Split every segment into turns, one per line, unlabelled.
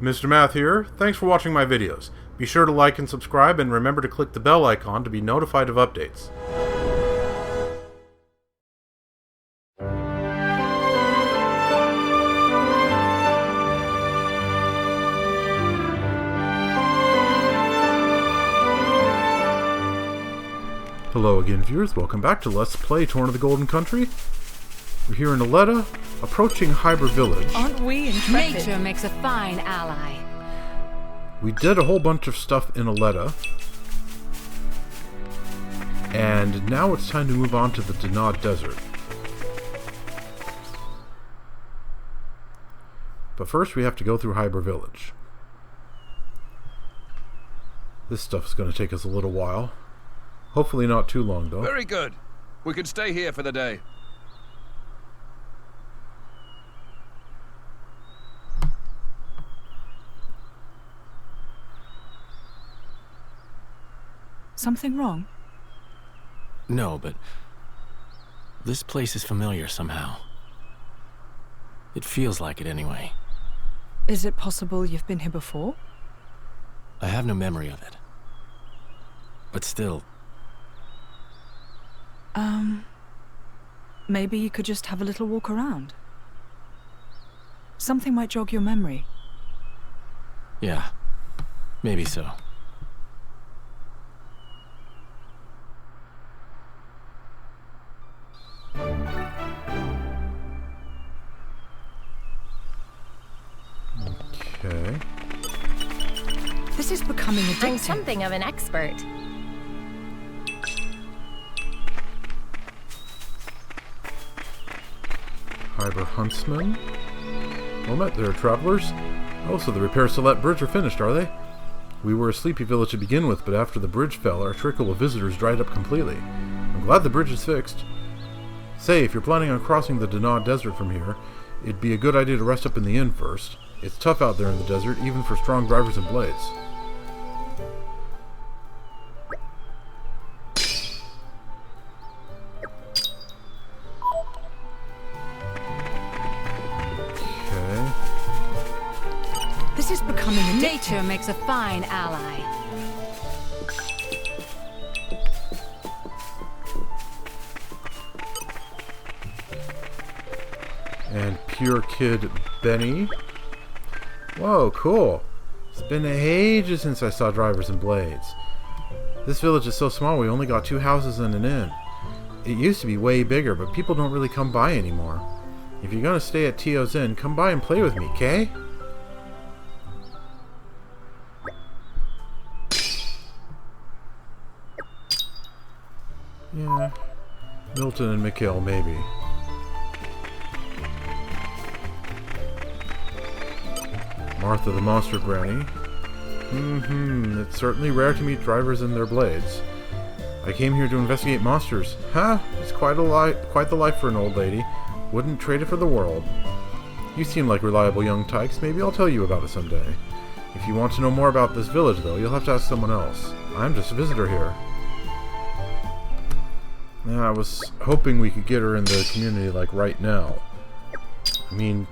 Mr. Math here. Thanks for watching my videos. Be sure to like and subscribe, and remember to click the bell icon to be notified of updates. Hello again, viewers. Welcome back to Let's Play Torna the Golden Country. We're here in Aletta, approaching Hyber Village.
Aren't we intrepid?
Nature makes a fine ally.
We did a whole bunch of stuff in Aletta, and now it's time to move on to the Dannagh Desert. But first we have to go through Hyber Village. This stuff's going to take us a little while. Hopefully not too long, though.
Very good. We can stay here for the day.
Something wrong?
No, but this place is familiar somehow. It feels like it anyway.
Is it possible you've been here before?
I have no memory of it. But still...
Maybe you could just have a little walk around. Something might jog your memory.
Yeah, maybe so.
Okay.
This is becoming addictive.
I'm something of an expert.
Hyber Huntsman. Well met there, travelers. Oh, so the repairs to that bridge are finished, are they? We were a sleepy village to begin with, but after the bridge fell, our trickle of visitors dried up completely. I'm glad the bridge is fixed. Say, if you're planning on crossing the Dannagh Desert from here, it'd be a good idea to rest up in the inn first. It's tough out there in the desert, even for strong drivers and blades. Okay.
This is becoming addictive.
Nature makes a fine ally.
And Pure Kid Benny. Whoa, cool. It's been ages since I saw drivers and blades. This village is so small we only got 2 houses and an inn. It used to be way bigger, but people don't really come by anymore. If you're gonna stay at Tio's Inn, come by and play with me, okay? Yeah. Milton and Mikhail, maybe. Martha the Monster Granny. It's certainly rare to meet drivers and their blades. I came here to investigate monsters. Huh? It's quite the life for an old lady. Wouldn't trade it for the world. You seem like reliable young tykes. Maybe I'll tell you about it someday. If you want to know more about this village, though, you'll have to ask someone else. I'm just a visitor here. Yeah, I was hoping we could get her in the community, like, right now. I mean...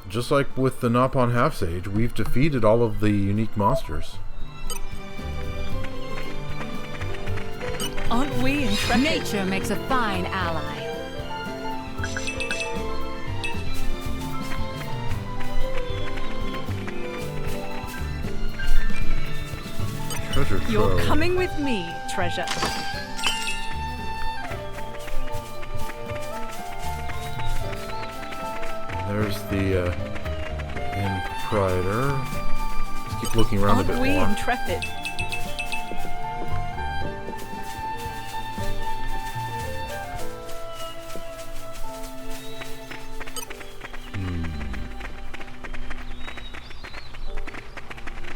just like with the Nopon Half-Sage, we've defeated all of the unique monsters.
Aren't we intrepid?
Nature makes a fine ally.
Treasure trove.
You're coming with me, treasure.
There's the inn proprietor. Let's keep looking around a bit
Aren't we
more.
intrepid?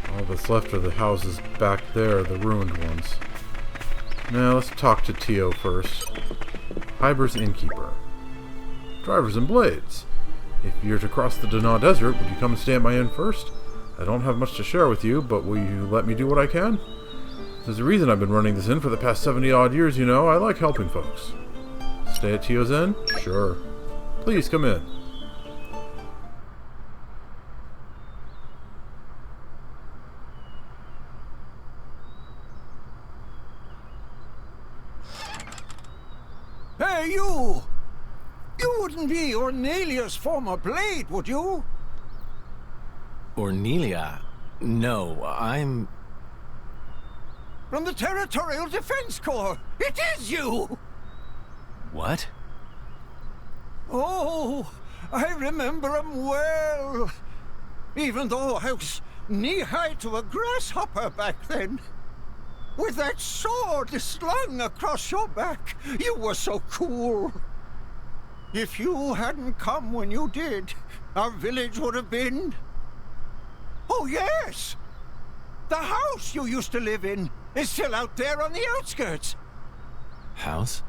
All that's left are the houses back there, the ruined ones. Now let's talk to Tio first. Hyber's innkeeper. Drivers and blades. If you're to cross the Dannagh Desert, would you come and stay at my inn first? I don't have much to share with you, but will you let me do what I can? There's a reason I've been running this inn for the past 70-odd years, you know. I like helping folks. Stay at Tio's Inn? Sure. Please come in.
Hey, you! You wouldn't be Ornelia's former blade, would you?
Ornelia? No, I'm...
From the Territorial Defense Corps! It is you!
What?
Oh, I remember him well. Even though I was knee-high to a grasshopper back then. With that sword slung across your back, you were so cool. If you hadn't come when you did, our village would have been... Oh, yes! The house you used to live in is still out there on the outskirts.
House?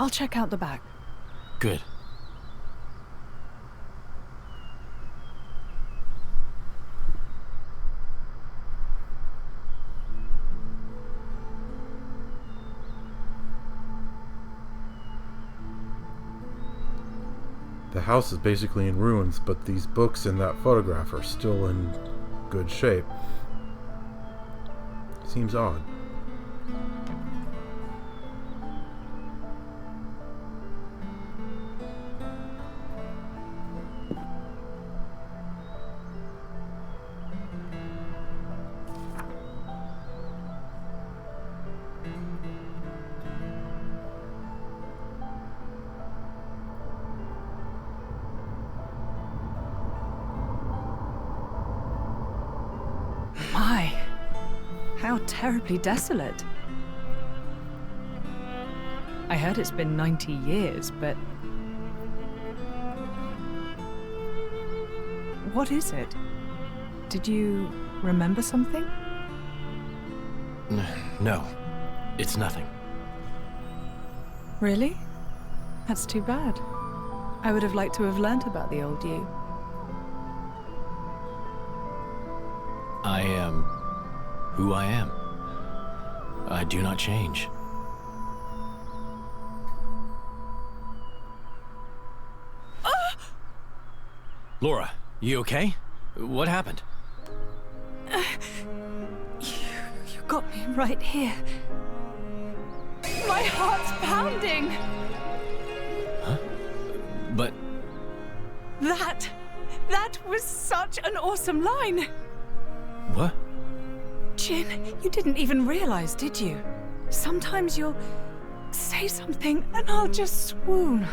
I'll check out the back.
Good.
The house is basically in ruins, but these books and that photograph are still in good shape. Seems odd.
My, how terribly desolate. I heard it's been 90 years, but... What is it? Did you remember something?
No, it's nothing.
Really? That's too bad. I would have liked to have learnt about the old you.
I am who I am. I do not change. Laura, you okay? What happened?
You got me right here. My heart's pounding!
Huh? But...
That was such an awesome line!
What?
Jin, you didn't even realize, did you? Sometimes you'll say something and I'll just swoon.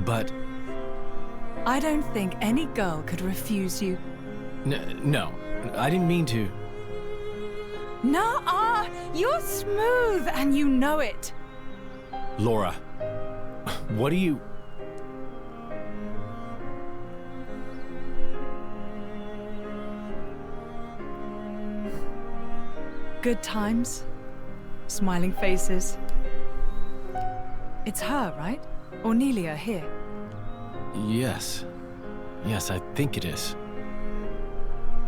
But...
I don't think any girl could refuse you.
No, I didn't mean to.
Nuh-uh! You're smooth and you know it.
Laura, what do you...
Good times. Smiling faces. It's her, right? Ornelia here.
Yes. Yes, I think it is.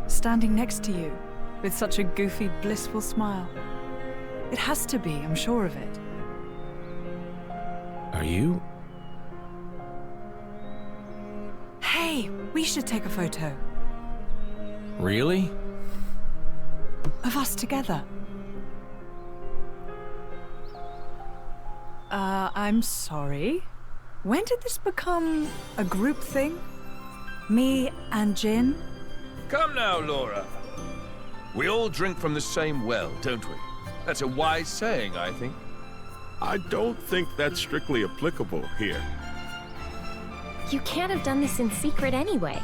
Standing next to you, with such a goofy, blissful smile. It has to be, I'm sure of it.
Are you?
Hey, we should take a photo.
Really?
Of us together. I'm sorry. When did this become a group thing? Me and Jin?
Come now, Laura. We all drink from the same well, don't we? That's a wise saying, I think.
I don't think that's strictly applicable here.
You can't have done this in secret anyway.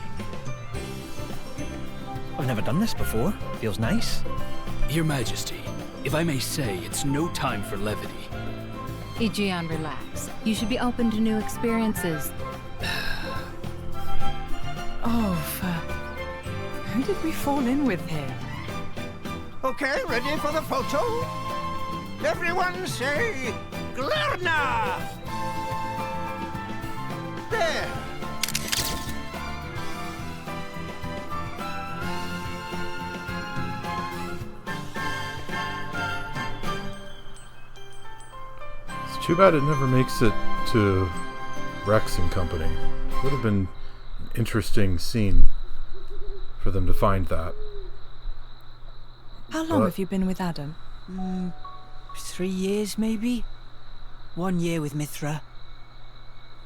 I've never done this before. Feels nice.
Your Majesty, if I may say, it's no time for levity.
Aegeon, relax. You should be open to new experiences.
Oh, who did we fall in with here?
Okay, ready for the photo? Everyone say, Glarna! There!
It's too bad it never makes it to Rex and Company. Would have been interesting scene for them to find that.
How long have you been with Adam?
3 years, maybe? 1 year with Mithra.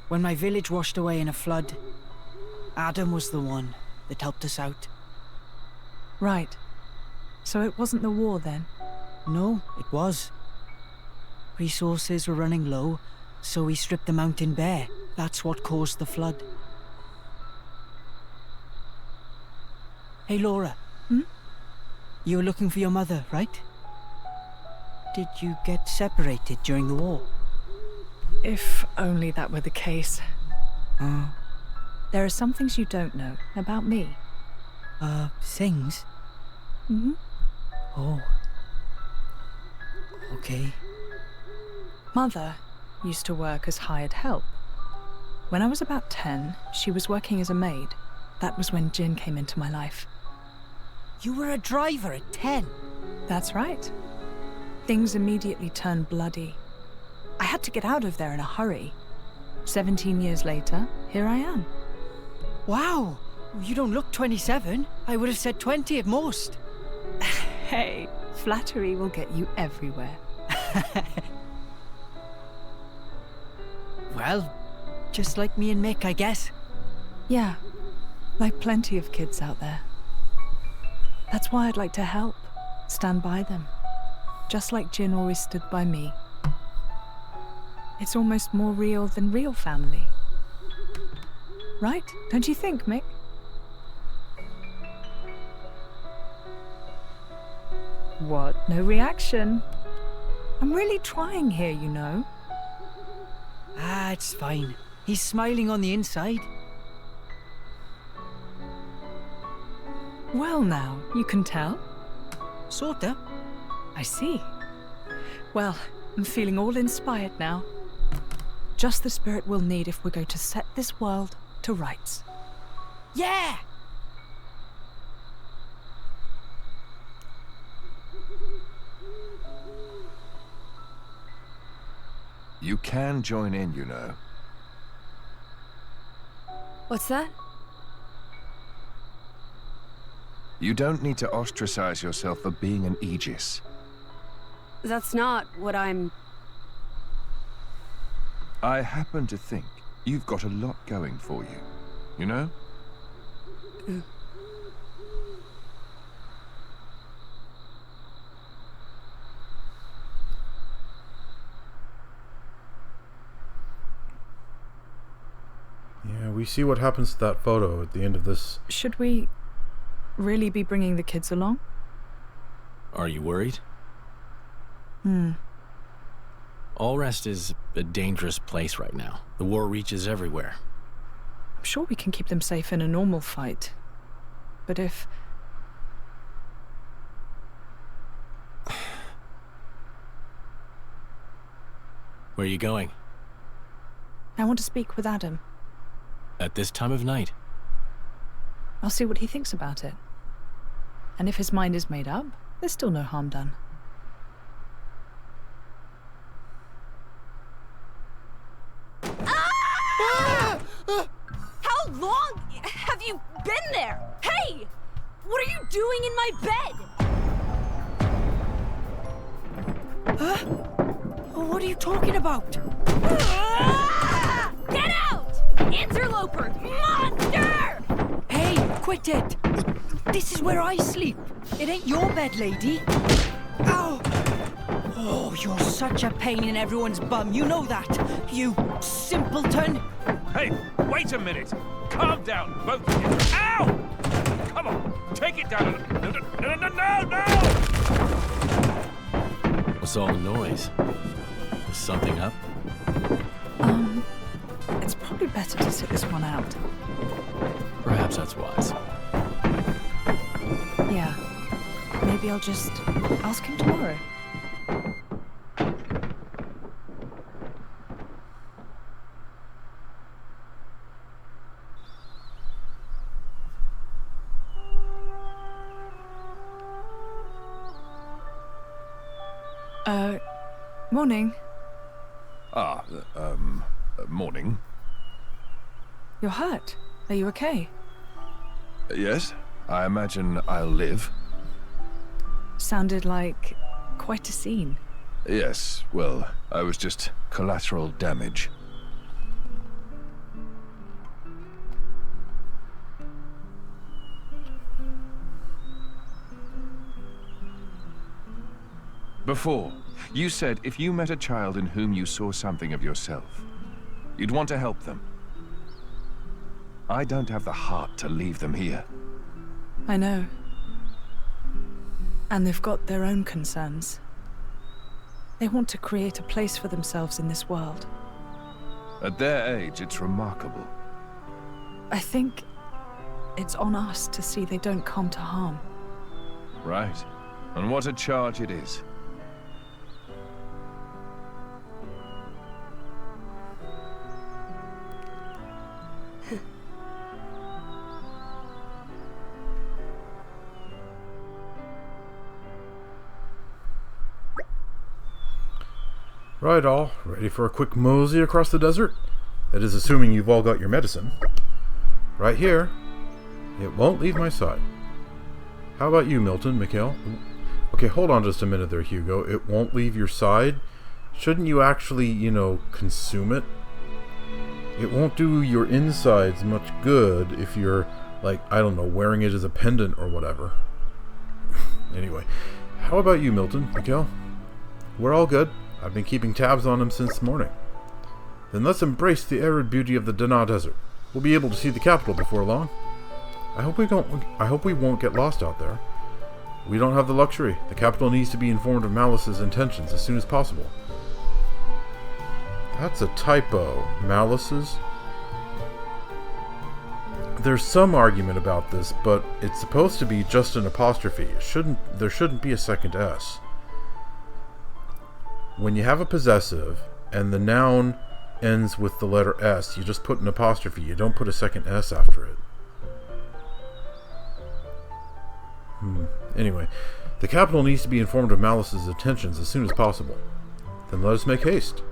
When my village washed away in a flood, Adam was the one that helped us out.
Right. So it wasn't the war then?
No, it was. Resources were running low, so we stripped the mountain bare. That's what caused the flood. Hey, Laura. You were looking for your mother, right? Did you get separated during the war?
If only that were the case. There are some things you don't know about me.
Things? Oh. Okay.
Mother used to work as hired help. When I was about 10, she was working as a maid. That was when Jin came into my life.
You were a driver at 10?
That's right. Things immediately turned bloody. I had to get out of there in a hurry. 17 years later, here I am.
Wow! You don't look 27. I would have said 20 at most.
Hey, flattery will get you everywhere.
Well, just like me and Mick, I guess.
Yeah, like plenty of kids out there. That's why I'd like to help, stand by them, just like Jin always stood by me. It's almost more real than real family. Right? Don't you think, Mick? What? No reaction? I'm really trying here, you know.
It's fine. He's smiling on the inside.
Well now, you can tell.
Sorta.
I see. Well, I'm feeling all inspired now. Just the spirit we'll need if we're going to set this world to rights.
Yeah!
You can join in, you know.
What's that?
You don't need to ostracize yourself for being an Aegis.
That's not what I'm...
I happen to think you've got a lot going for you, you know?
Yeah, we see what happens to that photo at the end of this.
Should we really be bringing the kids along?
Are you worried? Auresco is a dangerous place right now. The war reaches everywhere.
I'm sure we can keep them safe in a normal fight. But if...
Where are you going?
I want to speak with Adam.
At this time of night?
I'll see what he thinks about it. And if his mind is made up, there's still no harm done.
How long have you been there? Hey! What are you doing in my bed?
What are you talking about?
Get out! Interloper! Monster!
Hey, quit it! This is where I sleep. It ain't your bed, lady. Ow! Oh, you're such a pain in everyone's bum. You know that, you simpleton.
Hey, wait a minute! Calm down, both of you. Ow! Come on, take it down. No!
What's all the noise? Is something up?
It's probably better to sit this one out.
Perhaps that's wise.
Yeah. Maybe I'll just ask him tomorrow. Morning.
Morning.
You're hurt. Are you okay?
Yes, I imagine I'll live.
Sounded like quite a scene.
Yes, well, I was just collateral damage. Before, you said if you met a child in whom you saw something of yourself, you'd want to help them. I don't have the heart to leave them here.
I know. And they've got their own concerns. They want to create a place for themselves in this world.
At their age, it's remarkable.
I think it's on us to see they don't come to harm.
Right. And what a charge it is.
Right, all. Ready for a quick mosey across the desert? That is assuming you've all got your medicine. Right here. It won't leave my side. How about you, Milton, Mikhail? Okay, hold on just a minute there, Hugo. It won't leave your side? Shouldn't you actually, consume it? It won't do your insides much good if you're, I don't know, wearing it as a pendant or whatever. Anyway, how about you, Milton, Mikhail? We're all good. I've been keeping tabs on him since morning. Then let's embrace the arid beauty of the Dannagh Desert. We'll be able to see the capital before long. I hope we won't get lost out there. We don't have the luxury. The capital needs to be informed of Malice's intentions as soon as possible. That's a typo. Malice's? There's some argument about this, but it's supposed to be just an apostrophe. There shouldn't be a second S. When you have a possessive and the noun ends with the letter S, you just put an apostrophe. You don't put a second S after it. Anyway, the capital needs to be informed of Malice's intentions as soon as possible. Then let us make haste.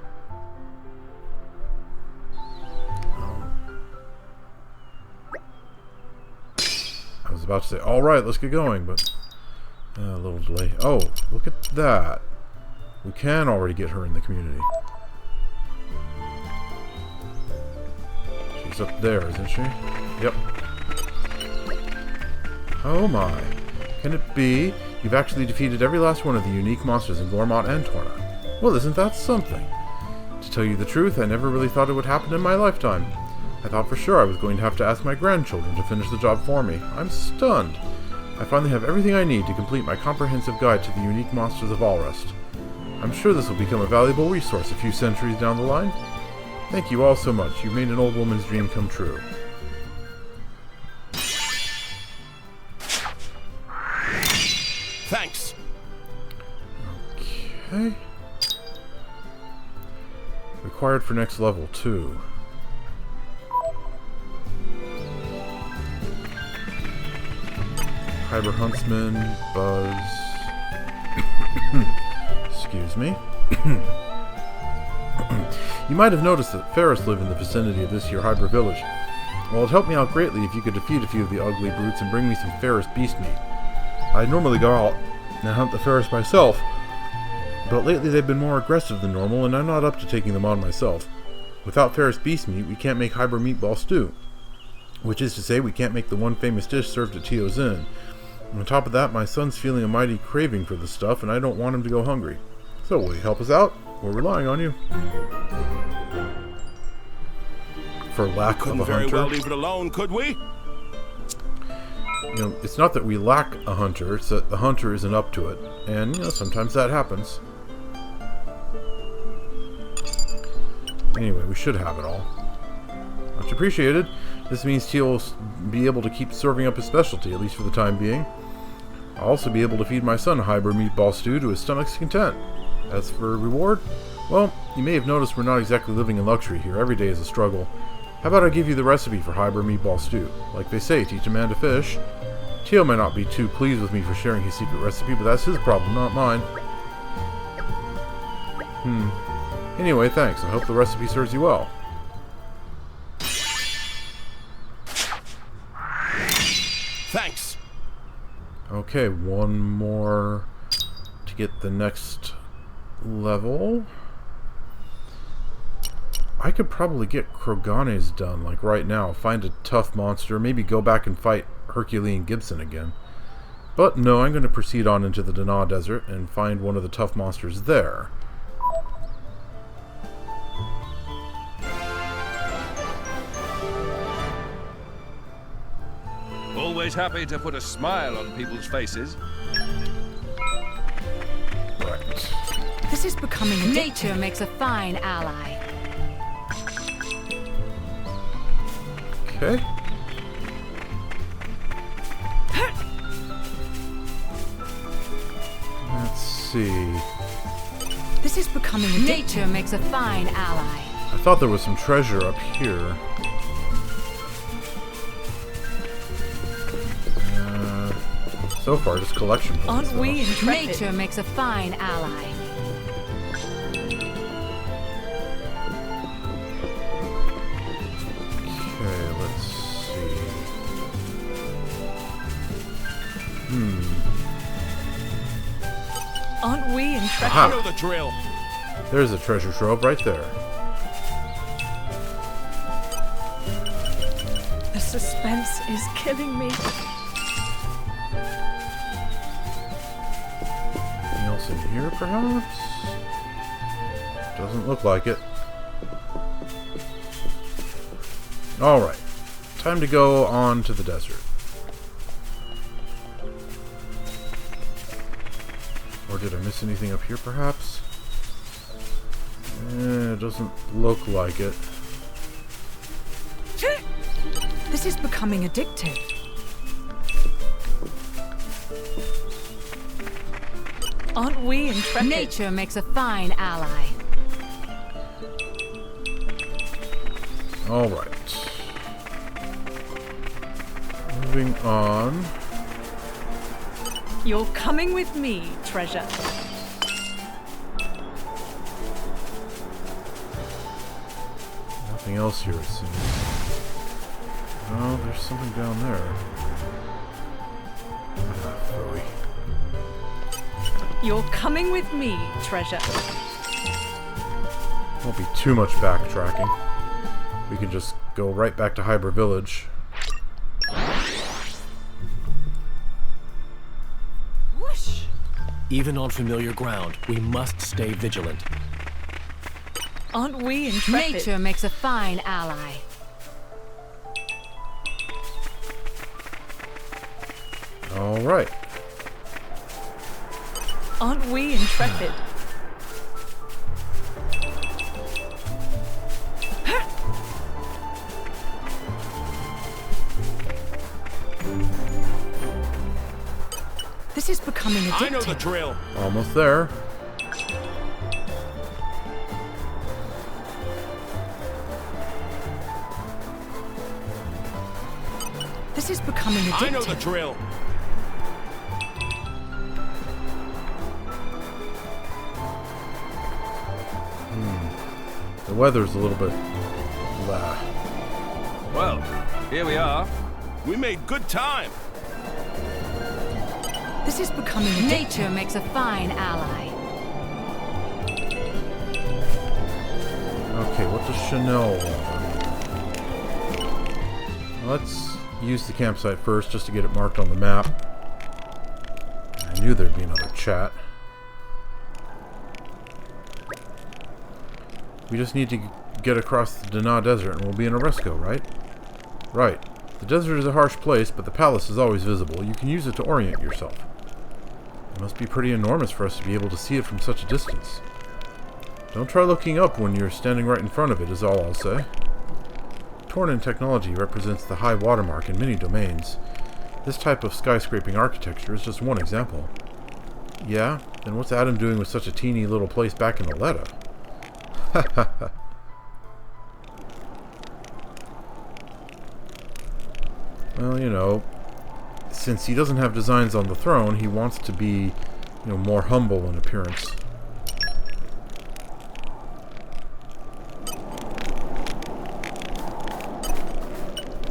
I was about to say, alright, let's get going, but a little delay. Oh, look at that. We can already get her in the community. She's up there, isn't she? Yep. Oh my. Can it be? You've actually defeated every last one of the unique monsters in Gormott and Torna. Well, isn't that something? To tell you the truth, I never really thought it would happen in my lifetime. I thought for sure I was going to have to ask my grandchildren to finish the job for me. I'm stunned. I finally have everything I need to complete my comprehensive guide to the unique monsters of Auresco. I'm sure this will become a valuable resource a few centuries down the line. Thank you all so much. You made an old woman's dream come true.
Thanks.
Okay. Required for next level, too. Hyber Huntsman, Buzz. Excuse me. You might have noticed that Ferris lived in the vicinity of this here Hyber Village. Well, it'd help me out greatly if you could defeat a few of the ugly brutes and bring me some Ferris beast meat. I normally go out and hunt the Ferris myself, but lately they've been more aggressive than normal, and I'm not up to taking them on myself. Without Ferris beast meat, we can't make Hyber meatball stew, which is to say we can't make the one famous dish served at Tio's Inn. On top of that, my son's feeling a mighty craving for the stuff, and I don't want him to go hungry. So will you help us out? We're relying on you. For lack of a hunter.
Couldn't very well leave it alone, could we?
It's not that we lack a hunter, it's that the hunter isn't up to it. And, sometimes that happens. Anyway, we should have it all. Much appreciated. This means Teal will be able to keep serving up his specialty, at least for the time being. I'll also be able to feed my son Hyber meatball stew to his stomach's content. As for reward, well, you may have noticed we're not exactly living in luxury here. Every day is a struggle. How about I give you the recipe for Hyber meatball stew? Like they say, teach a man to fish. Teal may not be too pleased with me for sharing his secret recipe, but that's his problem, not mine. Anyway, thanks. I hope the recipe serves you well. Okay, one more to get the next level. I could probably get Kroganes done, like right now. Find a tough monster, maybe go back and fight Herculean Gibson again. But no, I'm going to proceed on into the Dannagh Desert and find one of the tough monsters there.
Always happy to put a smile on people's faces.
Right.
This is becoming addictive.
Nature makes a fine ally.
Okay. Let's see.
This is becoming addictive.
Nature makes a fine ally.
I thought there was some treasure up here. So far, just collection points.
Aren't we intrepid?
Nature makes a fine ally.
Okay, let's see.
Aren't we intrepid?
Aha.
I know the drill.
There's a treasure trove right there.
The suspense is killing me.
Anything else in here, perhaps? Doesn't look like it. Alright. Time to go on to the desert. Or did I miss anything up here, perhaps? It doesn't look like it.
This is becoming addictive. Aren't we intrepid?
Nature makes a fine ally.
Alright. Moving on.
You're coming with me, treasure.
Nothing else here, it seems. Oh, there's something down there. Ah, phooey.
You're coming with me, treasure.
Won't be too much backtracking. We can just go right back to Hyber Village.
Whoosh!
Even on familiar ground, we must stay vigilant.
Aren't we intrepid?
Nature makes a fine ally.
Alright.
Aren't we intrepid? This is becoming addictive.
I know the drill.
Almost there.
This is becoming addictive.
I know the drill.
The weather's a little bit blah.
Well, here we are. We made good time.
This is becoming addictive.
Nature makes a fine ally.
Okay, what does Chanel want? Let's use the campsite first just to get it marked on the map. I knew there'd be another chat. We just need to get across the Dannagh Desert and we'll be in Auresco, right? Right. The desert is a harsh place, but the palace is always visible. You can use it to orient yourself. It must be pretty enormous for us to be able to see it from such a distance. Don't try looking up when you're standing right in front of it, is all I'll say. Torna technology represents the high watermark in many domains. This type of skyscraping architecture is just one example. Yeah? Then what's Adam doing with such a teeny little place back in Aletta? Well, you know, since he doesn't have designs on the throne, he wants to be, more humble in appearance.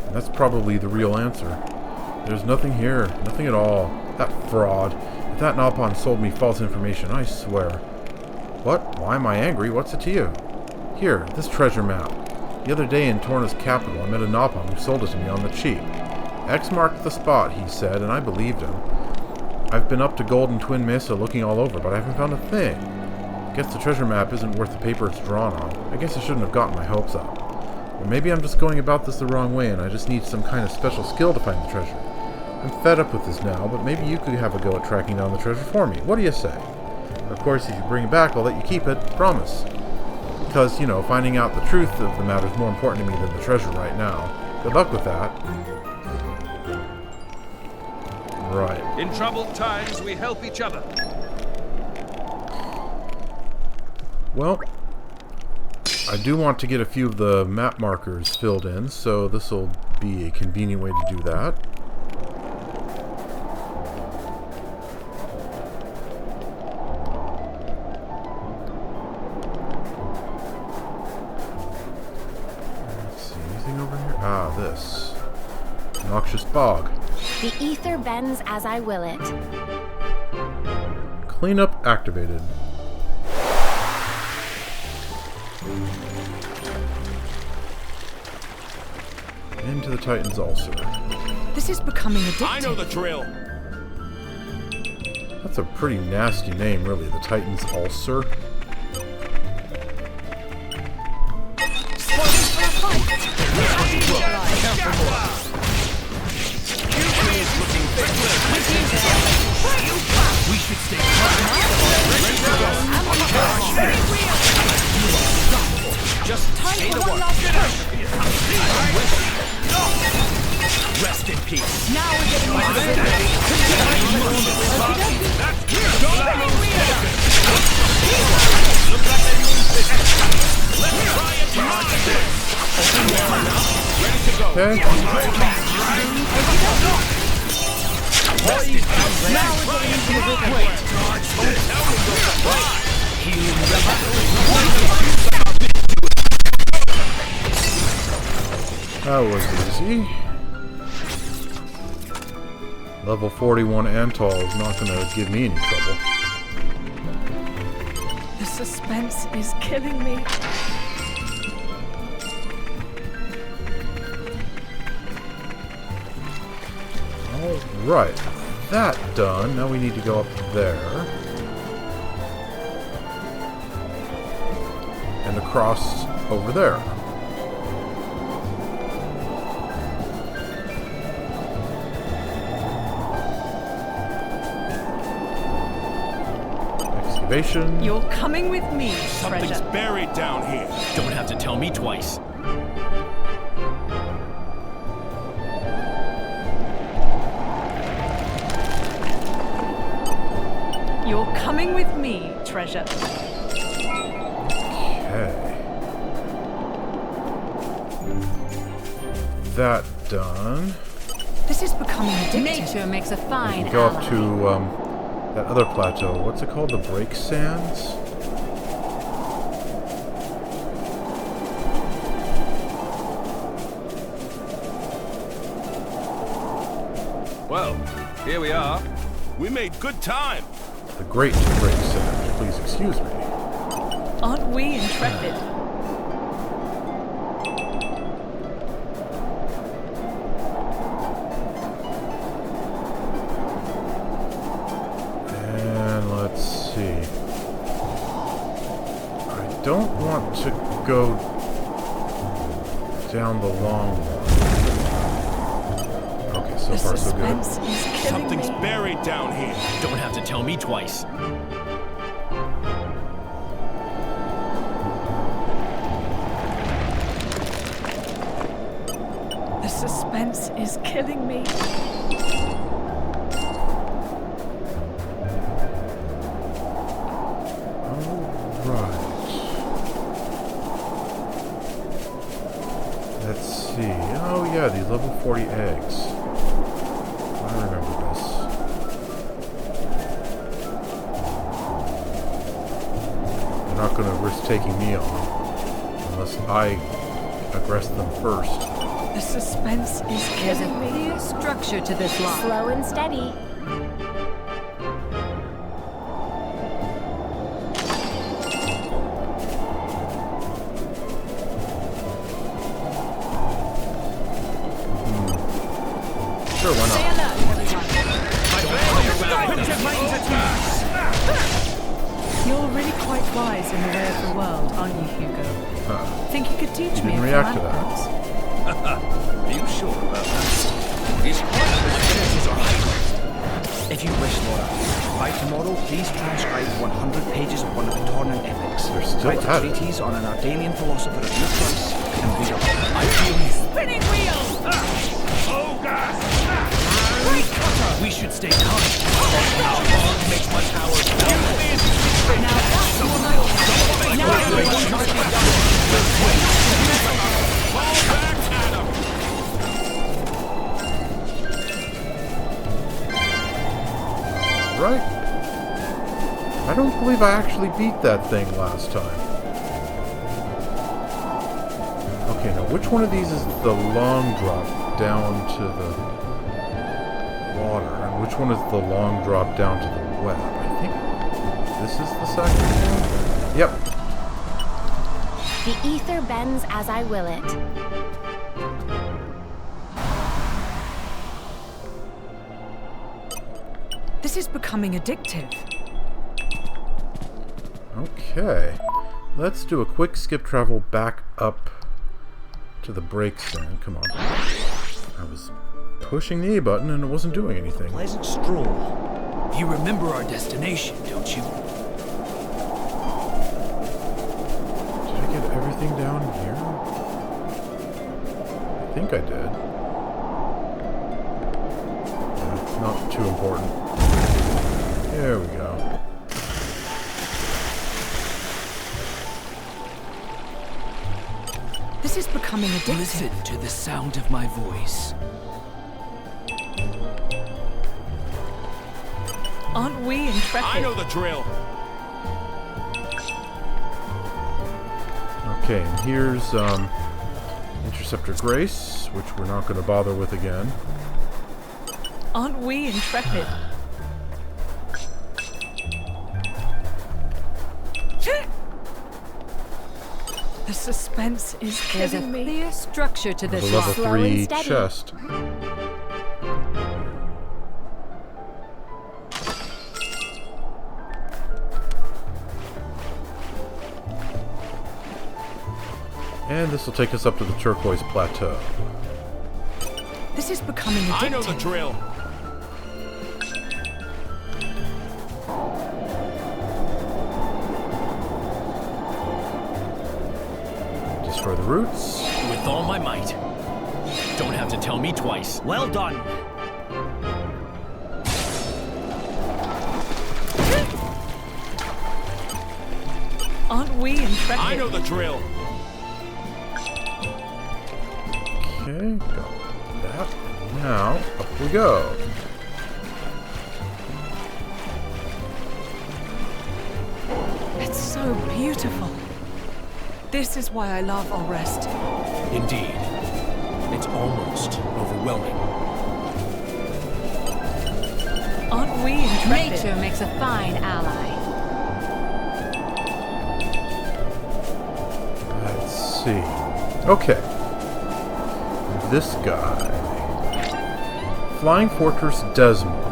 And that's probably the real answer. There's nothing here. Nothing at all. That fraud. If that Nopon sold me false information, I swear. What? Why am I angry? What's it to you? Here, this treasure map. The other day in Torna's capital, I met a Nopon who sold it to me on the cheap. X marked the spot, he said, and I believed him. I've been up to Golden Twin Mesa looking all over, but I haven't found a thing. Guess the treasure map isn't worth the paper it's drawn on. I guess I shouldn't have gotten my hopes up. Or maybe I'm just going about this the wrong way and I just need some kind of special skill to find the treasure. I'm fed up with this now, but maybe you could have a go at tracking down the treasure for me. What do you say? Of course, if you bring it back, I'll let you keep it. Promise. Because, you know, finding out the truth of the matter is more important to me than the treasure right now. Good luck with that. Right.
In troubled times, we help each other.
Well, I do want to get a few of the map markers filled in, so this will be a convenient way to do that. Let's see, anything over here? Ah, this. Noxious bog.
The ether bends as I will it.
Cleanup activated. Into the Titan's ulcer.
This is becoming addictive.
I know the drill.
That's a pretty nasty name, really. The Titan's ulcer.
We should stay Just say the word. Rest in peace.
Now we're getting into the
Okay. That was easy. Level 41 Antol is not going to give me any trouble.
The suspense is killing me.
Alright, that done. Now we need to go up there. And across over there. Excavation.
You're coming with me,
Something's
treasure.
buried down here. Don't have to tell me twice.
You're coming with me, treasure.
Okay. That done.
This is becoming addictive.
Nature makes a fine
We go up
ally.
to that other plateau. What's it called? The Break Sands?
Well, here we are.
We made good time.
The Great Break Sands. Please excuse me.
Aren't we intrepid?
And let's see. I don't want to go down the long one. Okay, so
The
far so good.
suspense is killing
Something's
me.
buried down here. Don't have to tell me twice.
The suspense is killing me.
Alright. Let's see. Oh yeah, these level 40 eggs. I remember this. They're not going to risk taking me on unless I aggress them first.
The suspense is
There's
killing
a
me.
clear structure to this lock.
Slow and steady.
Sure, why not?
You're really quite wise in the way of the world, aren't you, Hugo? Think you could teach
You
me
didn't
a
react to
few
that.
anecdotes?
Are you sure about that? He's quite
If you wish, Laura, by tomorrow, please transcribe 100 pages of one of the Torna epics.
They're still
Write
at
a
it.
treatise on an Ardalian philosopher of your choice, and read it.
I feel you.
Spinning wheels!
Oh, God!
We should stay calm. How long makes my power
Right? I don't believe I actually beat that thing last time. Okay, now which one of these is the long drop down to the water? And which one is the long drop down to the web? I think this is the second one. Yep.
The ether bends as I will it.
This is becoming addictive.
Okay. Let's do a quick skip travel back up to the brake stand. Come on. I was pushing the A button and it wasn't doing anything.
Pleasant stroll. You remember our destination, don't you?
Did I get everything down here? I think I did. Yeah, not too important. There we go.
This is becoming addictive.
Listen to the sound of my voice.
Aren't we intrepid?
I know the drill.
Okay, and here's Interceptor Grace, which we're not going to bother with again.
Aren't we intrepid? The suspense is
There's a
killing me.
clear structure to
The
this
level
lock.
Slow and
3
steady.
chest. And this will take us up to the turquoise plateau.
This is becoming addictive.
I know the drill.
Destroy the roots.
With all my might. Don't have to tell me twice.
Well done.
Aren't we intrepid?
I know the drill.
Okay, got that. Now, up we go.
It's so beautiful. This is why I love Auresco.
Indeed. It's almost overwhelming.
Aren't we intrepid?
Nature makes a fine ally.
Let's see. Okay. This guy. Flying Fortress Desmond.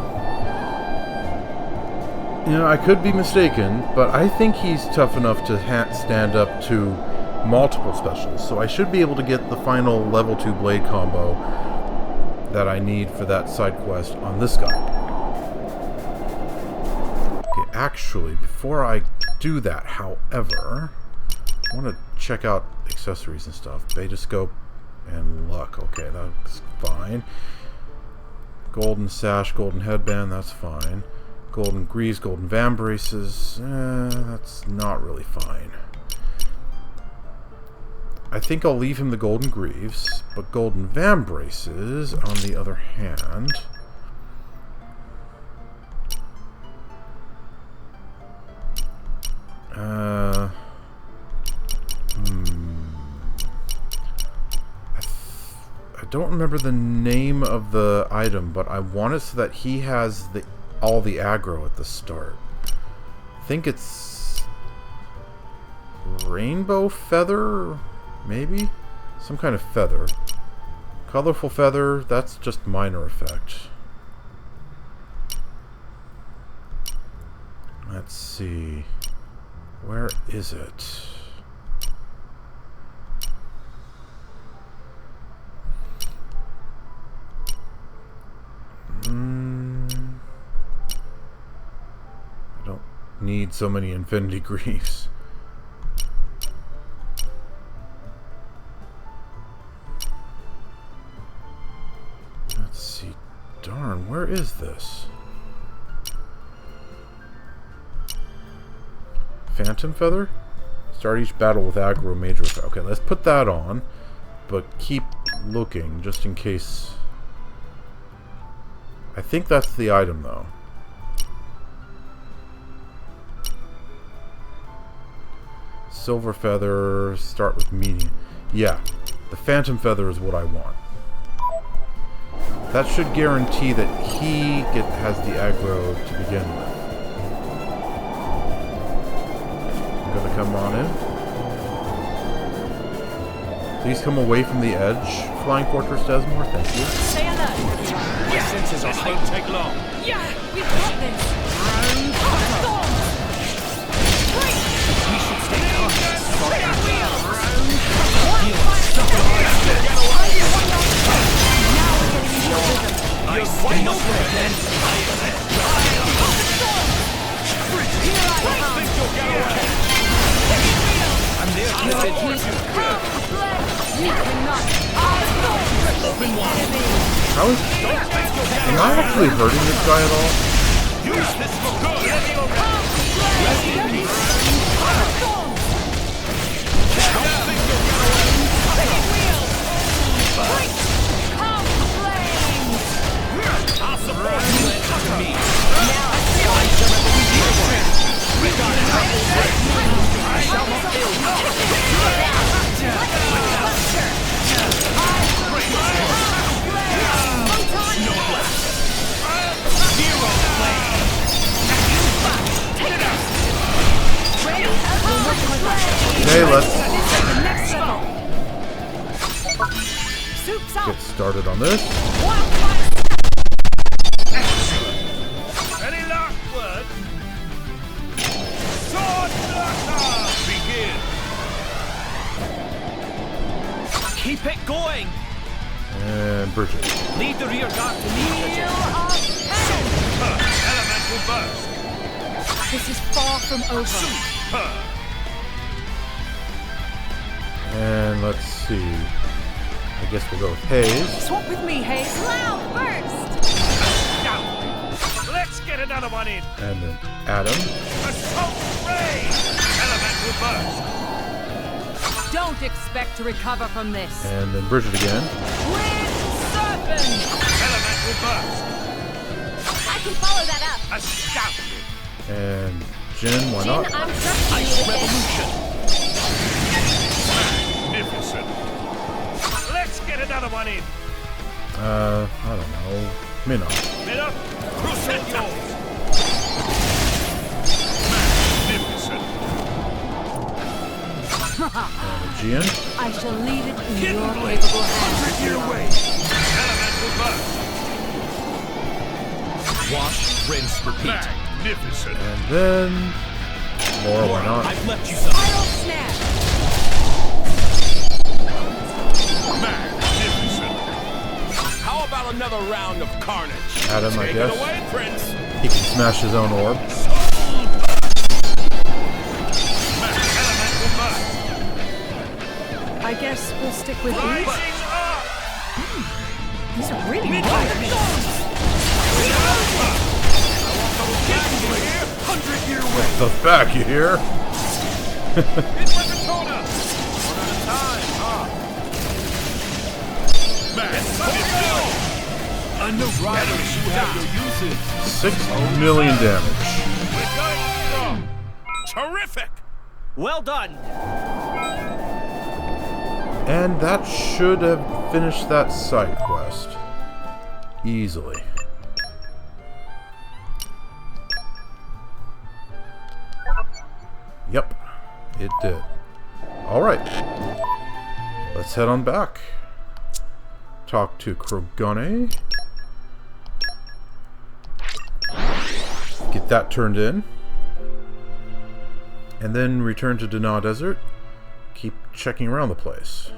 You know, I could be mistaken, but I think he's tough enough to stand up to multiple specials, so I should be able to get the final level 2 blade combo that I need for that side quest on this guy. Okay, actually, before I do that, however, I want to check out accessories and stuff. Beta scope and luck. Okay, that's fine. Golden sash, golden headband, that's fine. Golden greaves, golden van braces, that's not really fine. I think I'll leave him the golden greaves, but golden van braces, on the other hand... don't remember the name of the item, but I want it so that he has all the aggro at the start. I think it's rainbow feather, maybe? Some kind of feather. Colorful feather, that's just minor effect. Let's see. Where is it? I don't need so many infinity griefs. Let's see. Darn, where is this? Phantom Feather? Start each battle with aggro major effect. Okay, let's put that on, but keep looking just in case. I think that's the item, though. Silver Feather, start with medium. Yeah, the Phantom Feather is what I want. That should guarantee that he has the aggro to begin with. I'm gonna come on in. Please come away from the edge, Flying Fortress Desmore. Thank you.
Stay alert.
My senses are heightened. This won't take long.
Yeah, we've got this. We should stay calm.
You're quite not then. Think you'll get away. I'm there to support you.
You cannot.
How is... Am I actually hurting this guy at all?
Use this for good. I'll support you and cover me. I shall not fail you.
Okay, let's get started on this.
Any last word? Begin.
Keep it going!
And Bridget.
Leave the rear guard to me.
Elemental burst.
This is far from over.
And let's see. I guess we'll go with Hayes.
Swap with me, Hayes.
Cloud burst!
Now, let's get another one in.
And then Adam.
Assault ray. Elemental burst.
Don't expect to recover from this.
And then Bridget again.
Wind serpent!
Elemental burst.
I can follow that up.
Astounding.
And Jen, why
Jin,
not?
I'm trusting you with
Revolution. Magnificent. Let's get another one in.
I don't know. Minnow.
Minnow, present yours. Magnificent.
And Gian.
I shall leave it in
Hidden
your
blade.
capable hands.
100-year way. Elemental burst.
Wash, rinse, repeat.
Magnificent.
And then Laura, why not?
I've left you some.
Final snap.
Magnificent.
How about another round of carnage?
Adam, I
Take
guess.
it away, Prince.
He can smash his own orb.
Elemental burst.
I guess we'll stick with these.
Rising up.
These are really
Midnight.
wide.
Here, 100-year way.
The back, you hear?
Hit with the Torna. One at a time, huh? Man, I know riders who have your uses.
6 million damage.
We're going strong. Terrific.
Well done.
And that should have finished that side quest. Easily. Yep, it did. Alright. Let's head on back. Talk to Krogane. Get that turned in. And then return to Dannagh Desert. Keep checking around the place.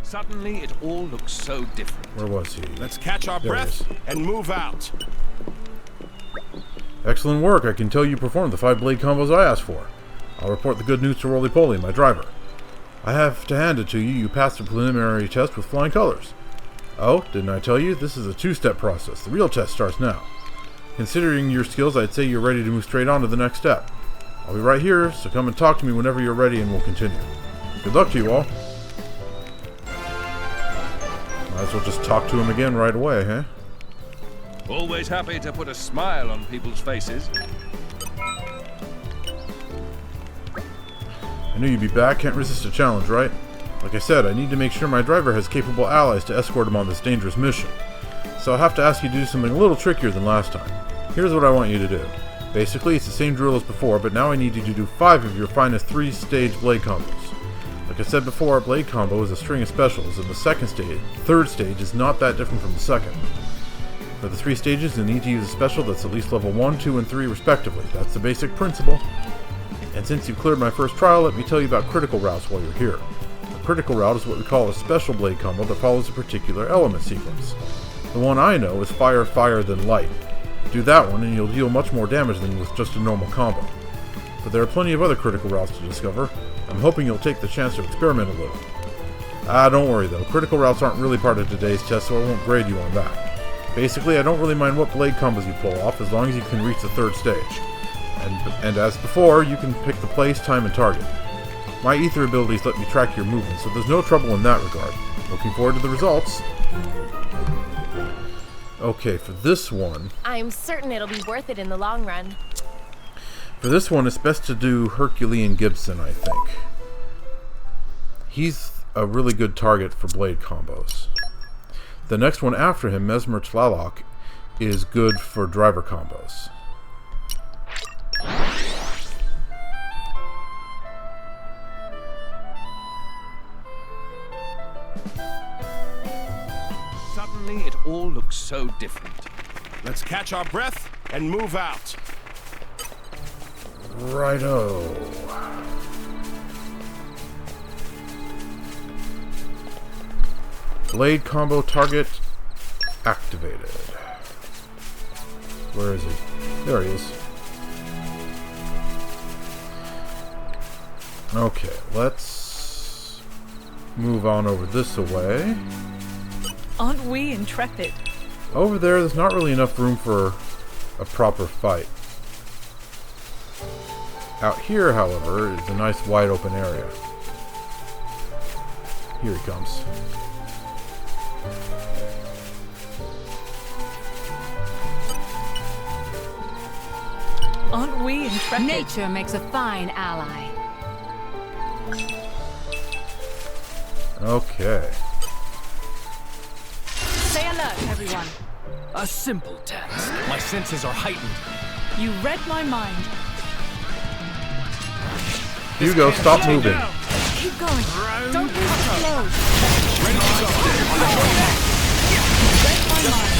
Suddenly, it all looks so different.
Where was he?
Let's catch our breath and move out.
Excellent work. I can tell you performed the 5 blade combos I asked for. I'll report the good news to Roly Poly, my driver. I have to hand it to you. You passed the preliminary test with flying colors. Oh, didn't I tell you? This is a 2-step process. The real test starts now. Considering your skills, I'd say you're ready to move straight on to the next step. I'll be right here, so come and talk to me whenever you're ready and we'll continue. Good luck to you all. Might as well just talk to him again right away, huh?
Always happy to put a smile on people's faces.
I knew you'd be back. Can't resist a challenge, right? Like I said, I need to make sure my driver has capable allies to escort him on this dangerous mission. So I'll have to ask you to do something a little trickier than last time. Here's what I want you to do. Basically, it's the same drill as before, but now I need you to do 5 of your finest 3-stage blade combos. Like I said before, a blade combo is a string of specials, and the third stage is not that different from the second. For the 3 stages, you need to use a special that's at least level 1, 2, and 3 respectively. That's the basic principle. And since you've cleared my first trial, let me tell you about critical routes while you're here. A critical route is what we call a special blade combo that follows a particular element sequence. The one I know is fire, fire, then light. Do that one and you'll deal much more damage than with just a normal combo. But there are plenty of other critical routes to discover. I'm hoping you'll take the chance to experiment a little. Don't worry though, critical routes aren't really part of today's test, so I won't grade you on that. Basically, I don't really mind what blade combos you pull off, as long as you can reach the 3rd stage. And as before, you can pick the place, time, and target. My ether abilities let me track your movement, so there's no trouble in that regard. Looking forward to the results. Okay, for this one...
I'm certain it'll be worth it in the long run.
For this one, it's best to do Herculean Gibson, I think. He's a really good target for blade combos. The next one after him, Mesmer Tlaloc, is good for driver combos.
Suddenly, it all looks so different.
Let's catch our breath and move out.
Righto. Blade combo target activated. Where is he? There he is. Okay, let's move on over this way.
Aren't we intrepid?
Over there's not really enough room for a proper fight. Out here, however, is a nice wide open area. Here he comes.
Aren't we intrepid?
Nature makes a fine ally.
Okay.
Stay alert, everyone.
A simple task. My senses are heightened.
You read my mind.
Hugo, stop moving.
Keep going. Don't lose the flow.
Ready to go.
Read my mind.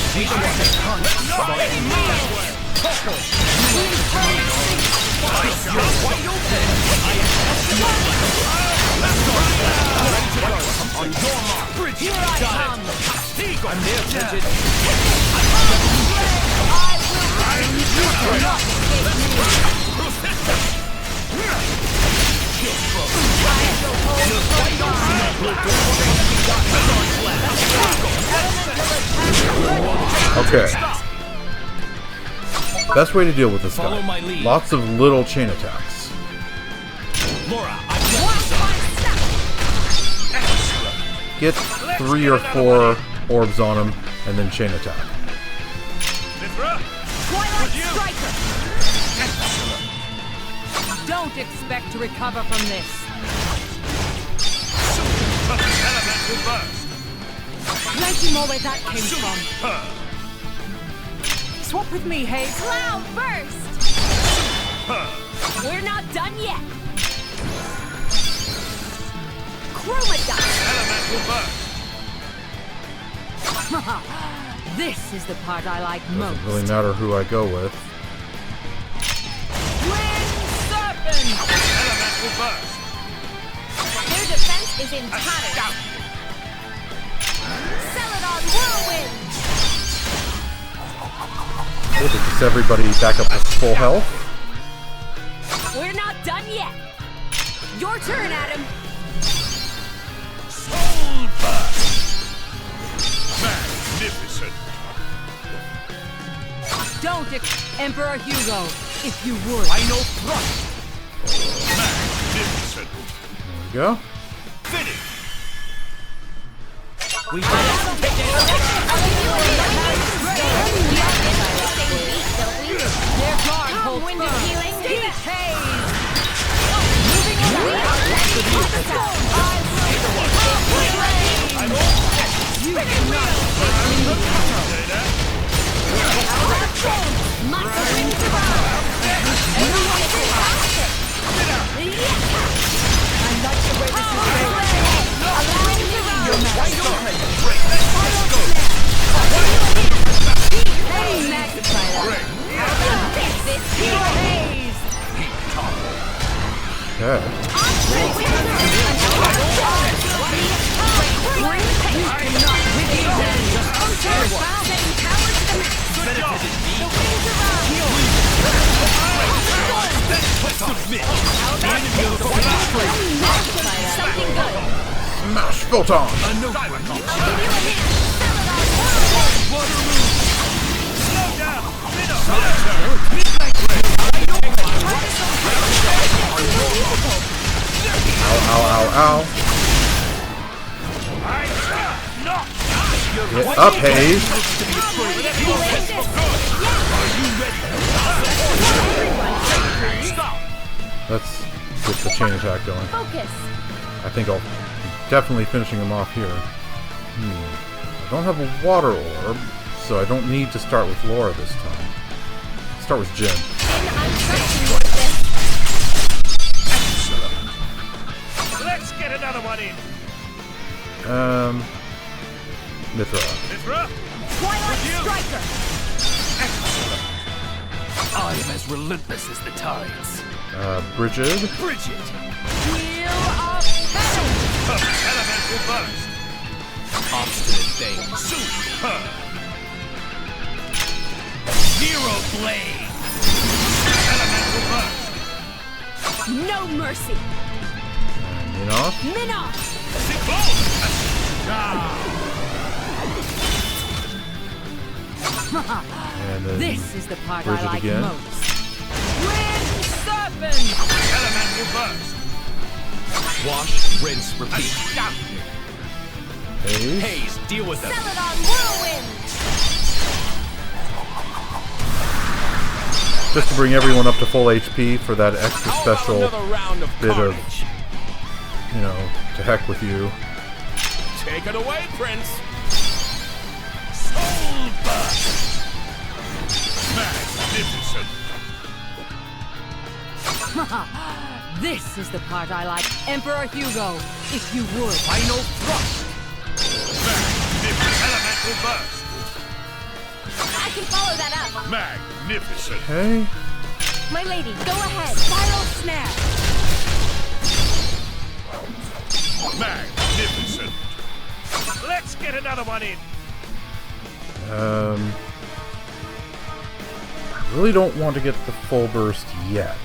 On your mark.
Here I come.
I'm there, Bridget.
Okay. Best way to deal with this
Follow my
guy.
lead.
Lots of little chain attacks.
Laura,
Get 3 or 4 orbs on him, and then chain attack.
Twilight Striker! Don't expect to recover from this.
Elemental burst.
Plenty more where that came from.
Swap with me, Hayes.
Cloud burst! We're not done yet. Chroma dust!
Elemental burst.
This is the part I like most.
Doesn't really matter who I go with.
Wind serpent!
Elemental burst.
Their defense is in tatters. Celadon whirlwind!
Good, is everybody back up to full health?
We're not done yet. Your turn, Adam.
Soul burst. Magnificent.
Don't, Emperor Hugo, if you would.
I know thrust. Magnificent.
There we go.
Finish.
We
Their guard holds
Wind
firm.
of healing.
Heat haze.
Moving away.
I'm all set.
You do not take me.
Monster wind surround. Everyone is fantastic.
I like the way this is going.
Allowing me around.
Wide open. Great. Let's go.
Hey, magnifier.
Great.
This
Heat
is
haze.
Okay.
something good.
Smash Photon!
Slow down.
Ow, ow, ow, ow. Get up, Hayes! Let's get the chain attack going.
Focus.
I think I'll definitely finishing him off here. I don't have a water orb, so I don't need to start with Laura this time. Start with Jin.
Let's get another one in.
Mithra.
Mithra.
Twilight Striker.
I am as relentless as the tides.
Bridget.
Bridget!
Wheel of Heaven.
Elemental burst.
Obstinate thing.
Super.
Zero blade!
Elemental burst.
No mercy.
Minoff.
Minoff.
Cyclone.
And then
This is the part
Bridget
I like
again.
most.
Wind serpent.
Elemental burst.
Wash, rinse, repeat.
Hayes.
Hayes, deal with them.
Celadon whirlwind.
Just to bring everyone up to full HP for that extra special
Another round of
bit of,
carnage.
you know, to heck with you.
Take it away, Prince.
Soul burst. Magnificent.
This is the part I like. Emperor Hugo, if you would.
Final thrust. Magnificent. Elemental burst.
I can follow that up.
Magnificent.
Okay.
My lady, go ahead. Spiral snare.
Magnificent. Let's get another one in.
I really don't want to get the full burst yet.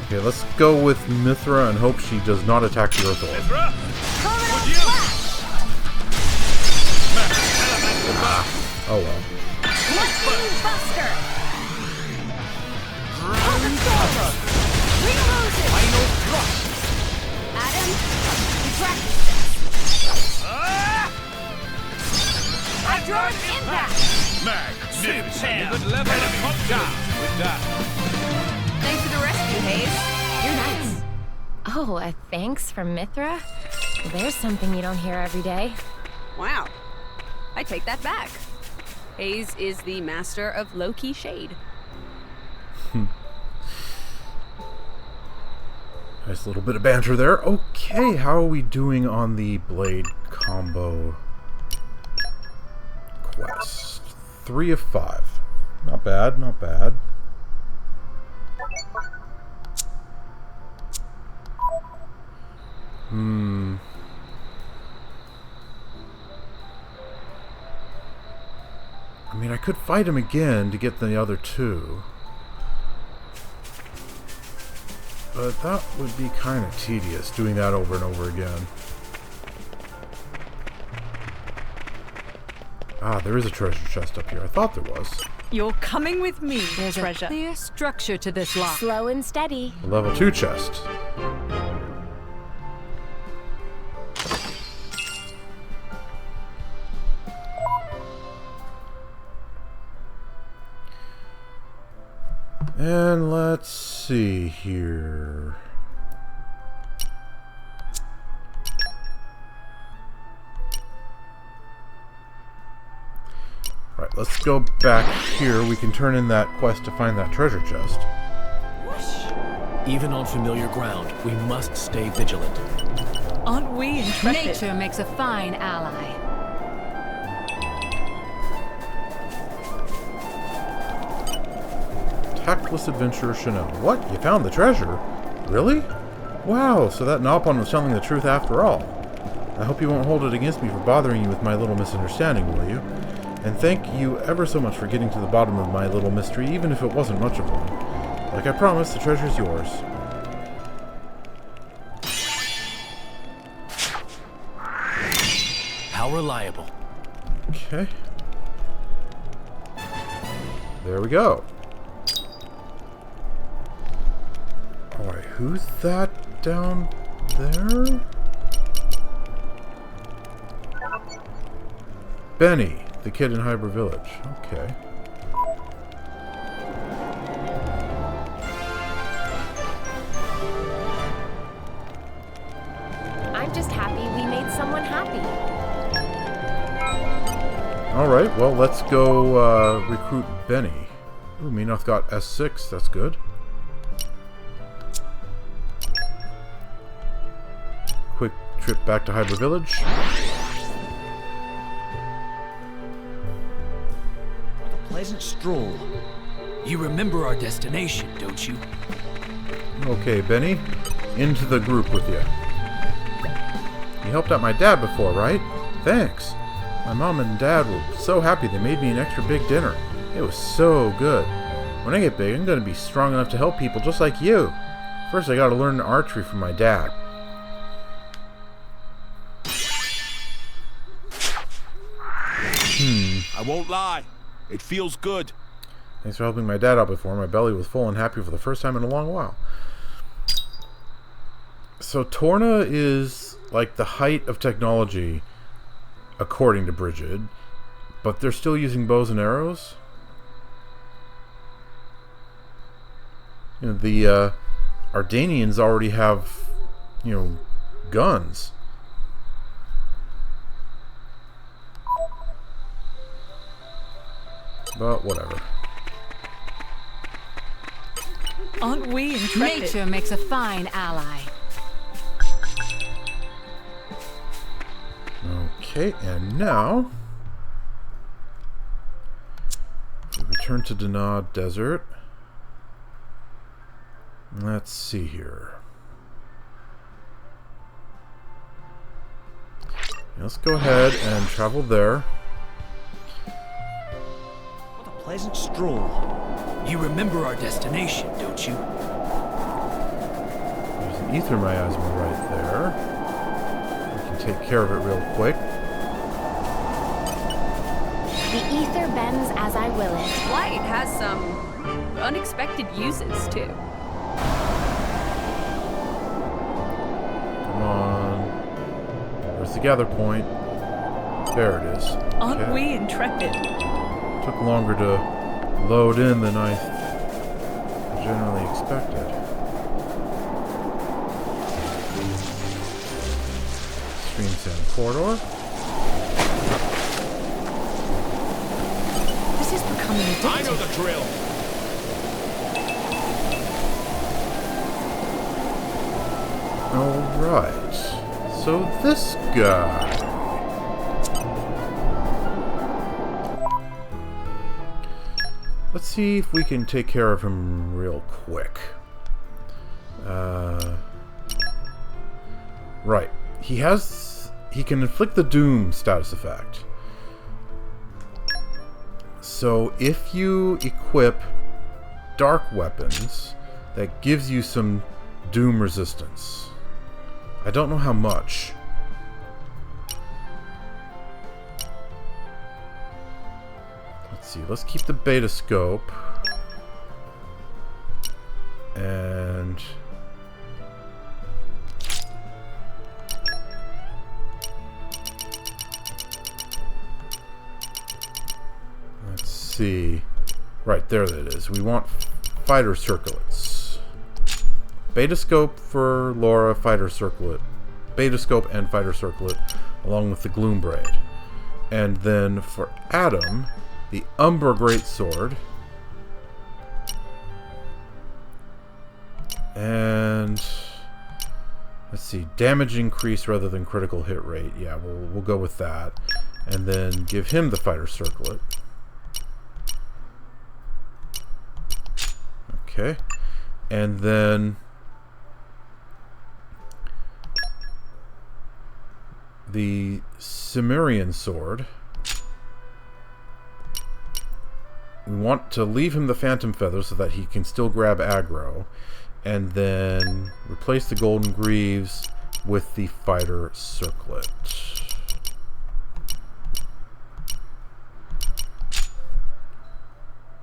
Okay, let's go with Mithra and hope she does not attack the Earth Orb.
Mithra.
Terminal
you.
flash.
Elemental burst.
Oh well.
Lightning buster. Reloaded.
Final thrust.
Adam, practice this. Hydraulic impact.
Magnificent. Good level of down with that.
Thanks for the rescue, Hayes. You're nice.
Oh, a thanks from Mithra? There's something you don't hear every day.
Wow. I take that back. Hayes is the master of low-key shade.
Nice little bit of banter there. Okay, how are we doing on the blade combo quest? 3 of 5. Not bad, not bad. I mean, I could fight him again to get the other 2. But that would be kind of tedious, doing that over and over again. Ah, there is a treasure chest up here. I thought there was.
You're coming with me,
There's
treasure.
a clear structure to this lock.
Slow and steady.
A level 2 chest. And let's see here. Right, let's go back here. We can turn in that quest to find that treasure chest.
Even on familiar ground, we must stay vigilant.
Aren't we intrepid?
Nature makes a fine ally.
Tactless adventurer Chanel. What? You found the treasure? Really? Wow, so that Nopon was telling the truth after all. I hope you won't hold it against me for bothering you with my little misunderstanding, will you? And thank you ever so much for getting to the bottom of my little mystery, even if it wasn't much of one. Like I promised, the treasure's yours.
How reliable.
Okay. There we go. Alright, who's that down there? Benny, the kid in Hyber Village. Okay.
I'm just happy we made someone happy.
Alright, well, let's go recruit Benny. Ooh, Minoth got S6, that's good. Quick trip back to Hyber Village.
What a pleasant stroll.
You remember our destination, don't you?
Okay, Benny. Into the group with you. You helped out my dad before, right? Thanks. My mom and dad were so happy they made me an extra big dinner. It was so good. When I get big, I'm going to be strong enough to help people just like you. First, I got to learn archery from my dad.
I won't lie. It feels good.
Thanks for helping my dad out before. My belly was full and happy for the first time in a long while. So Torna is like the height of technology, according to Bridget, but they're still using bows and arrows. You know, the Ardanians already have, guns. But whatever.
Aren't we intrepid?
Nature makes a fine ally.
Okay, and now we return to Dannagh Desert. Let's see here. Let's go ahead and travel there.
What a pleasant stroll.
You remember our destination, don't you?
There's an ether miasma right there. We can take care of it real quick.
The ether bends as I will it.
Light has some unexpected uses, too.
Come on. Where's the gather point? There it is.
Aren't we intrepid?
Took longer to load in than I generally expected. Stream Sand Corridor.
This is becoming addictive.
I know the drill.
Alright. So this guy. Let's see if we can take care of him real quick. Right. He can inflict the Doom status effect. So if you equip dark weapons, that gives you some Doom resistance. I don't know how much. Let's see, let's keep the beta scope. And let's see. Right, there it is. We want fighter circlets. Beta scope for Laura, fighter circlet. Beta scope and fighter circlet, along with the Gloom Braid. And then for Adam, the Umbra Greatsword. And let's see, damage increase rather than critical hit rate. Yeah, we'll go with that. And then give him the fighter circlet. Okay. And then the Cimmerian sword. We want to leave him the Phantom Feather so that he can still grab aggro. And then replace the Golden Greaves with the Fighter Circlet.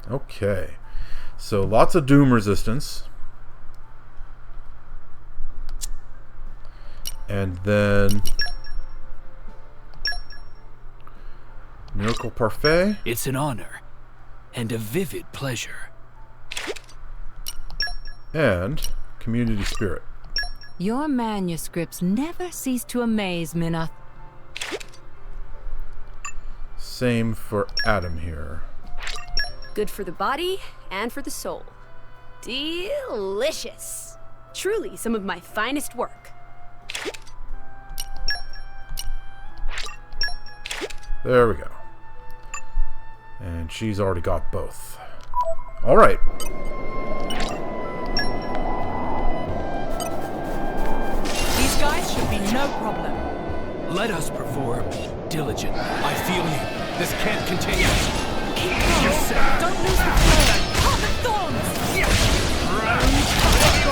Okay. So lots of Doom resistance. And then Miracle Parfait.
It's an honor and a vivid pleasure.
And Community Spirit.
Your manuscripts never cease to amaze, Minath.
Same for Adam here.
Good for the body and for the soul. Delicious. Truly some of my finest work.
There we go. And she's already got both. All right.
These guys should be no problem.
Let us perform diligently. I feel you. This can't continue.
Keep going. Don't lose the flow. Cut the thorns.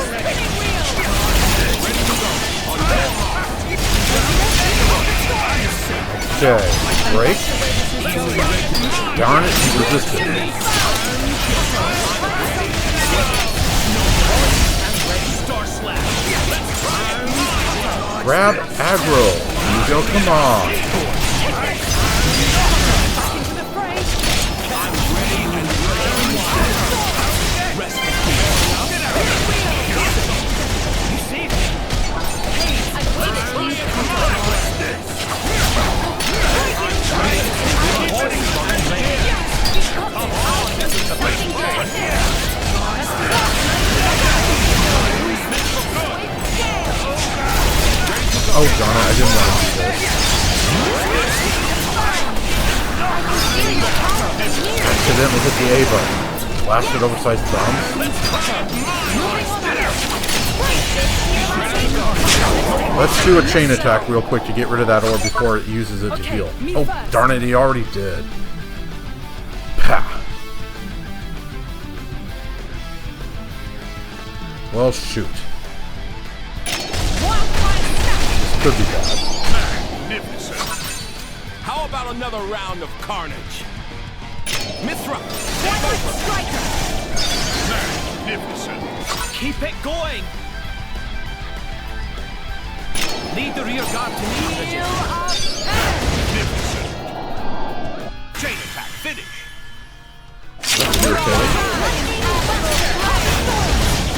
Spinning wheel.
Ready to go.
Okay. Break. Darn it, he resisted. Grab aggro. Here you go, come on. Oh, darn it, I didn't want to do this. Accidentally hit the A button. Blasted oversized thumbs. Let's do a chain attack real quick to get rid of that orb before it uses it to heal. Oh, darn it, he already did. Pah. Well, shoot. Could be bad.
Magnificent. How about another round of carnage? Mithra, take over. Magnificent.
Keep it going. Lead the rear guard to me.
Magnificent. Chain attack, finish.
Okay.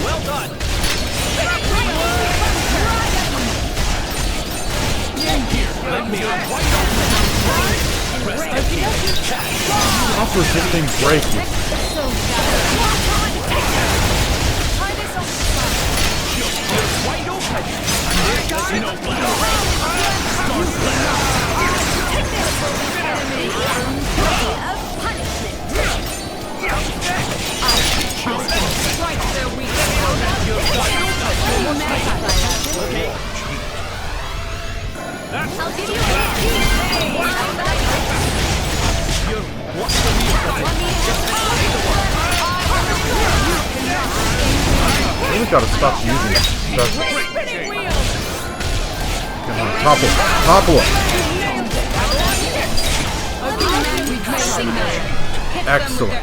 Well done.
Yeah.
fuck was this thing breaking?
I'll give you a
really gotta stop using it. Come on, topple him. Topple him. Excellent.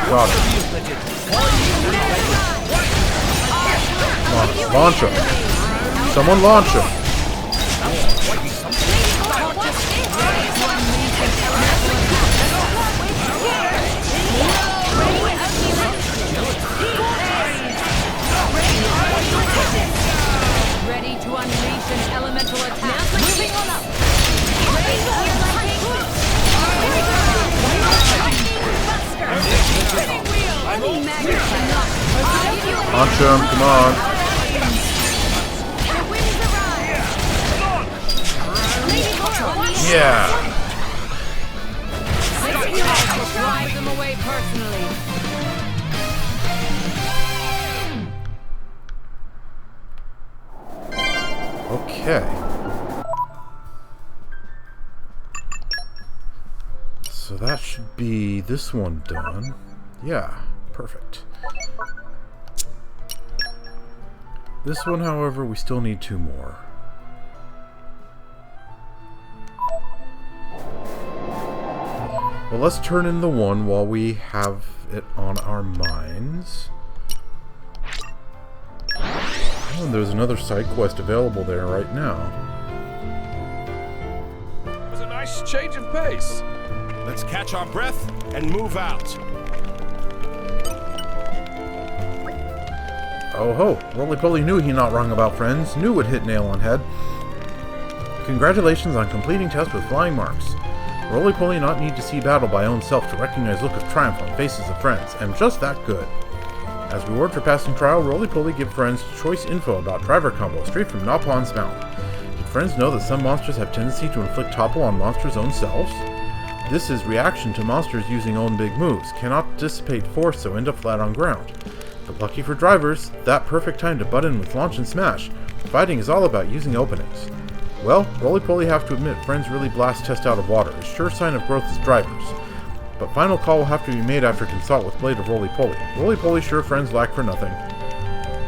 Got it. Come on, launch him. Someone launch him.
ready to unleash an elemental attack. Moving on up.
Launch him, come on. Yeah.
Drive them away personally.
Okay. So that should be this one done. Yeah, perfect. This one, however, we still need 2 more. Well, let's turn in the one while we have it on our minds. Oh, and there's another side quest available there right now.
It was a nice change of pace.
Let's catch our breath and move out.
Oh ho, Roly-Poly knew he not wrong about friends, knew would hit nail on head. Congratulations on completing test with flying marks. Roly-Poly not need to see battle by own self to recognize look of triumph on faces of friends, am just that good. As reward for passing trial, Roly-Poly give friends choice info about driver combo straight from Napon's mouth. Did friends know that some monsters have tendency to inflict topple on monsters' own selves? This is reaction to monsters using own big moves, cannot dissipate force so end up flat on ground. But lucky for drivers, that perfect time to butt in with launch and smash. Fighting is all about using openings. Well, Roly-Poly have to admit friends really blast test out of water, a sure sign of growth as drivers. But final call will have to be made after consult with Blade of Roly-Poly. Roly-Poly sure friends lack for nothing.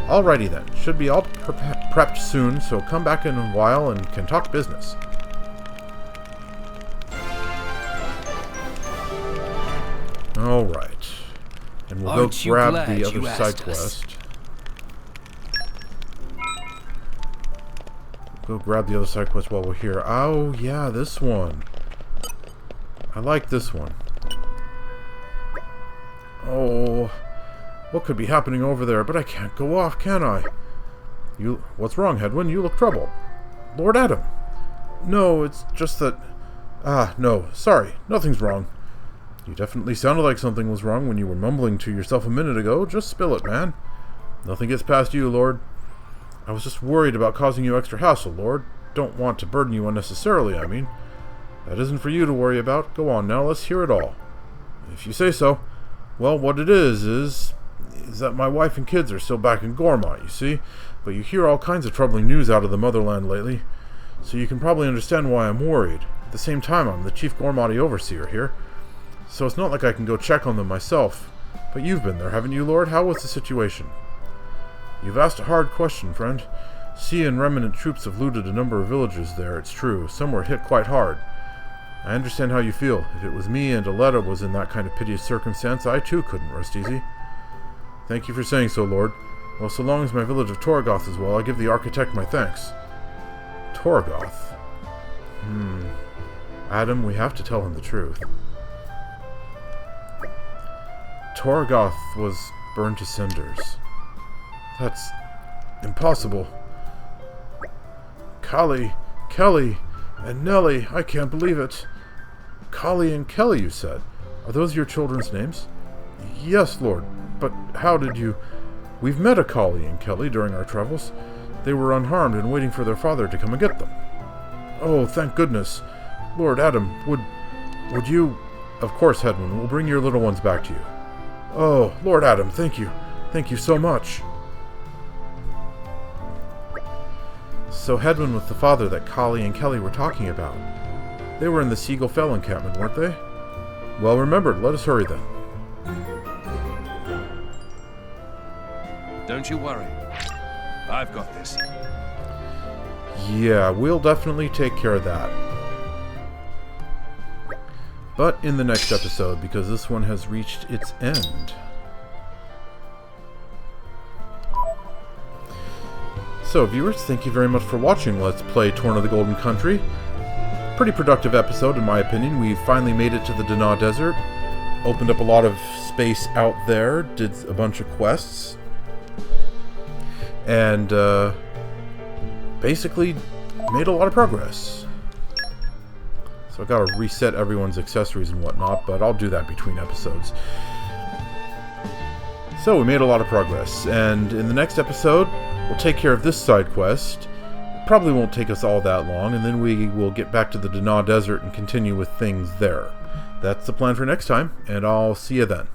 Alrighty then, should be all prepped soon, so come back in a while and can talk business. Alright. And we'll go grab the other side quest. Go grab the other side quest while we're here. Oh, yeah, this one. I like this one. Oh, what could be happening over there? But I can't go off, can I? What's wrong, Hedwyn? You look troubled. Lord Adam. No, it's just that... no, sorry. Nothing's wrong. You definitely sounded like something was wrong when you were mumbling to yourself a minute ago. Just spill it, man. Nothing gets past you, Lord. I was just worried about causing you extra hassle, Lord. Don't want to burden you unnecessarily, I mean. That isn't for you to worry about. Go on now, let's hear it all. If you say so. Well, what it is that my wife and kids are still back in Gorma, you see? But you hear all kinds of troubling news out of the motherland lately. So you can probably understand why I'm worried. At the same time, I'm the chief Gormati overseer here. So it's not like I can go check on them myself. But you've been there, haven't you, Lord? How was the situation? You've asked a hard question, friend. Sea and remnant troops have looted a number of villages there, it's true. Some were hit quite hard. I understand how you feel. If it was me and Aletta was in that kind of piteous circumstance, I too couldn't rest easy. Thank you for saying so, Lord. Well, so long as my village of Torgoth is well, I give the architect my thanks. Torgoth. Adam, we have to tell him the truth. Torgoth was burned to cinders. That's impossible. Kali, Kelly, and Nellie, I can't believe it. Kali and Kelly, you said. Are those your children's names? Yes, Lord, but how did you... We've met a Kali and Kelly during our travels. They were unharmed and waiting for their father to come and get them. Oh, thank goodness. Lord Adam, would you... Of course, Hedwin, we'll bring your little ones back to you. Oh, Lord Adam, thank you. Thank you so much. So Hedwin was the father that Kali and Kelly were talking about. They were in the Seagull Fell encampment, weren't they? Well remembered. Let us hurry then.
Don't you worry. I've got this.
Yeah, we'll definitely take care of that. But in the next episode, because this one has reached its end. So, viewers, thank you very much for watching Let's Play Torna the Golden Country. Pretty productive episode, in my opinion. We finally made it to the Dannagh Desert. Opened up a lot of space out there. Did a bunch of quests. And, basically made a lot of progress. So I gotta reset everyone's accessories and whatnot, but I'll do that between episodes. So we made a lot of progress, and in the next episode, we'll take care of this side quest. It probably won't take us all that long, and then we will get back to the Dannagh Desert and continue with things there. That's the plan for next time, and I'll see you then.